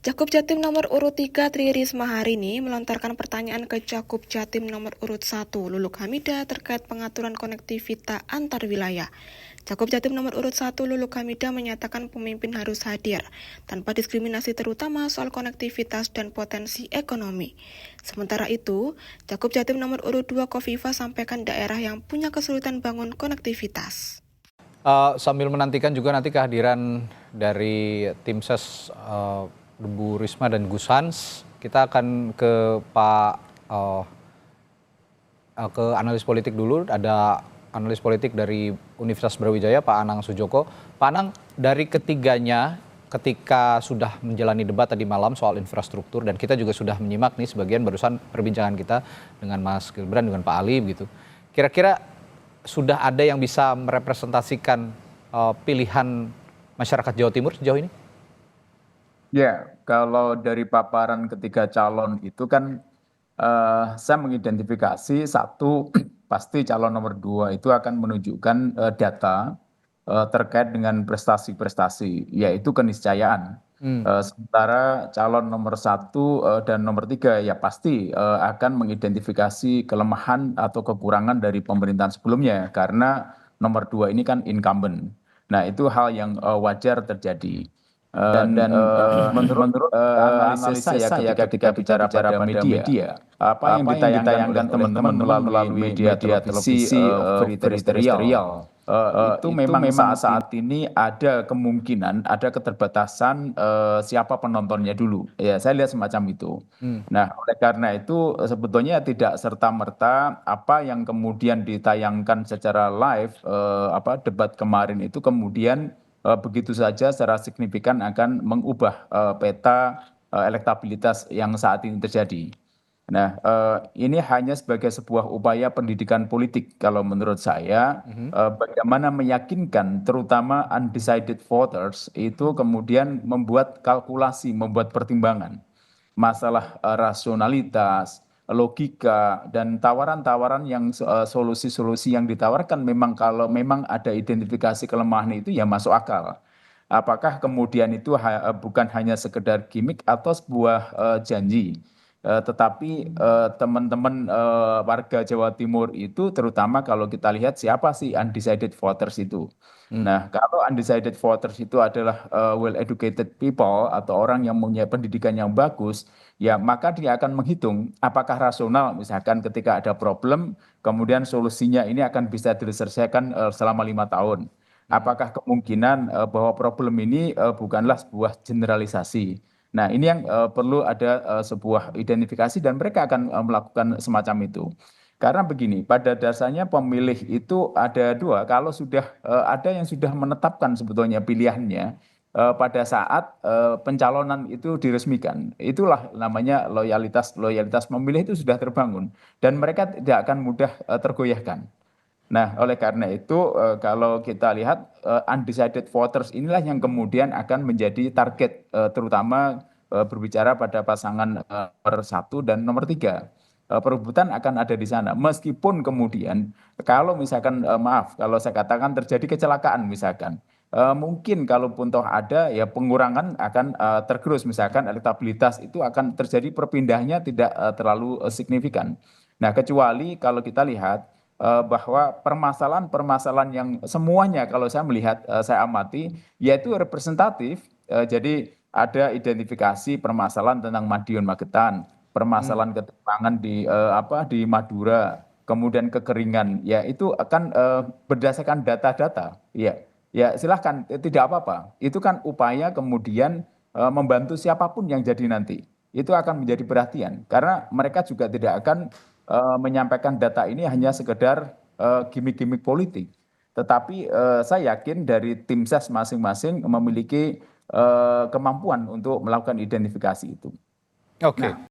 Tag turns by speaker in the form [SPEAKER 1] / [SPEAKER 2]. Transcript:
[SPEAKER 1] Cakup Jatim nomor urut 3 Tri Risma hari ini melontarkan pertanyaan ke Cakup Jatim nomor urut 1 Luluk Hamida terkait pengaturan konektivitas antar wilayah. Cakup Jatim nomor urut 1 Luluk Hamida menyatakan pemimpin harus hadir tanpa diskriminasi terutama soal konektivitas dan potensi ekonomi. Sementara itu, Cakup Jatim nomor urut 2 Kofifa sampaikan daerah yang punya kesulitan bangun konektivitas.
[SPEAKER 2] Sambil menantikan juga nanti kehadiran dari tim ses Bu Risma dan Gus Hans, kita akan ke ke analis politik dulu. Ada analis politik dari Universitas Brawijaya, Pak Anang Sujoko. Pak Anang, dari ketiganya ketika sudah menjalani debat tadi malam soal infrastruktur, dan kita juga sudah menyimak nih sebagian barusan perbincangan kita dengan Mas Gibran, dengan Pak Ali gitu. Kira-kira sudah ada yang bisa merepresentasikan pilihan masyarakat Jawa Timur sejauh ini?
[SPEAKER 3] Ya, kalau dari paparan ketiga calon itu kan saya mengidentifikasi satu pasti calon nomor dua itu akan menunjukkan data terkait dengan prestasi-prestasi, yaitu keniscayaan. Sementara calon nomor satu dan nomor tiga ya pasti akan mengidentifikasi kelemahan atau kekurangan dari pemerintahan sebelumnya karena nomor dua ini kan incumbent. Nah itu hal yang wajar terjadi. Menurut analisis saya ketika bicara pada media, apa yang ditayangkan teman-teman melalui media televisi very terrestrial, itu memang saat ini ada kemungkinan, ada keterbatasan siapa penontonnya dulu. Ya, saya lihat semacam itu. Nah, oleh karena itu sebetulnya tidak serta-merta apa yang kemudian ditayangkan secara live, debat kemarin itu kemudian begitu saja secara signifikan akan mengubah peta elektabilitas yang saat ini terjadi. Nah, ini hanya sebagai sebuah upaya pendidikan politik kalau menurut saya, bagaimana meyakinkan terutama undecided voters itu kemudian membuat kalkulasi, membuat pertimbangan. Masalah rasionalitas, logika, dan tawaran-tawaran yang solusi-solusi yang ditawarkan memang kalau memang ada identifikasi kelemahan itu ya masuk akal. Apakah kemudian itu bukan hanya sekedar gimmick atau sebuah janji? Tetapi teman-teman warga Jawa Timur itu terutama kalau kita lihat siapa sih undecided voters itu. Nah, kalau undecided voters itu adalah well educated people atau orang yang mempunyai pendidikan yang bagus, ya maka dia akan menghitung apakah rasional misalkan ketika ada problem, kemudian solusinya ini akan bisa diselesaikan selama 5 tahun. Apakah kemungkinan bahwa problem ini bukanlah sebuah generalisasi. Nah, ini yang perlu ada sebuah identifikasi dan mereka akan melakukan semacam itu. Karena begini, pada dasarnya pemilih itu ada dua. Kalau sudah ada yang sudah menetapkan sebetulnya pilihannya pada saat pencalonan itu diresmikan, itulah namanya loyalitas loyalitas pemilih itu sudah terbangun dan mereka tidak akan mudah tergoyahkan. Nah, oleh karena itu, kalau kita lihat undecided voters inilah yang kemudian akan menjadi target, terutama berbicara pada pasangan nomor satu dan nomor tiga. Perebutan akan ada di sana. Meskipun kemudian, kalau misalkan, maaf, kalau saya katakan terjadi kecelakaan misalkan, mungkin kalaupun toh ada, ya pengurangan akan tergerus. Misalkan elektabilitas itu akan terjadi perpindahannya tidak terlalu signifikan. Nah, kecuali kalau kita lihat bahwa permasalahan-permasalahan yang semuanya kalau saya melihat, saya amati, yaitu representatif. Jadi ada identifikasi permasalahan tentang Madiun Magetan, permasalahan ketimpangan di Madura, kemudian kekeringan, ya itu akan berdasarkan data-data. Ya, ya silahkan, tidak apa-apa. Itu kan upaya kemudian membantu siapapun yang jadi nanti. Itu akan menjadi perhatian karena mereka juga tidak akan menyampaikan data ini hanya sekedar gimmick-gimmick politik. Tetapi saya yakin dari tim ses masing-masing memiliki kemampuan untuk melakukan identifikasi itu.
[SPEAKER 2] Oke.
[SPEAKER 3] Nah,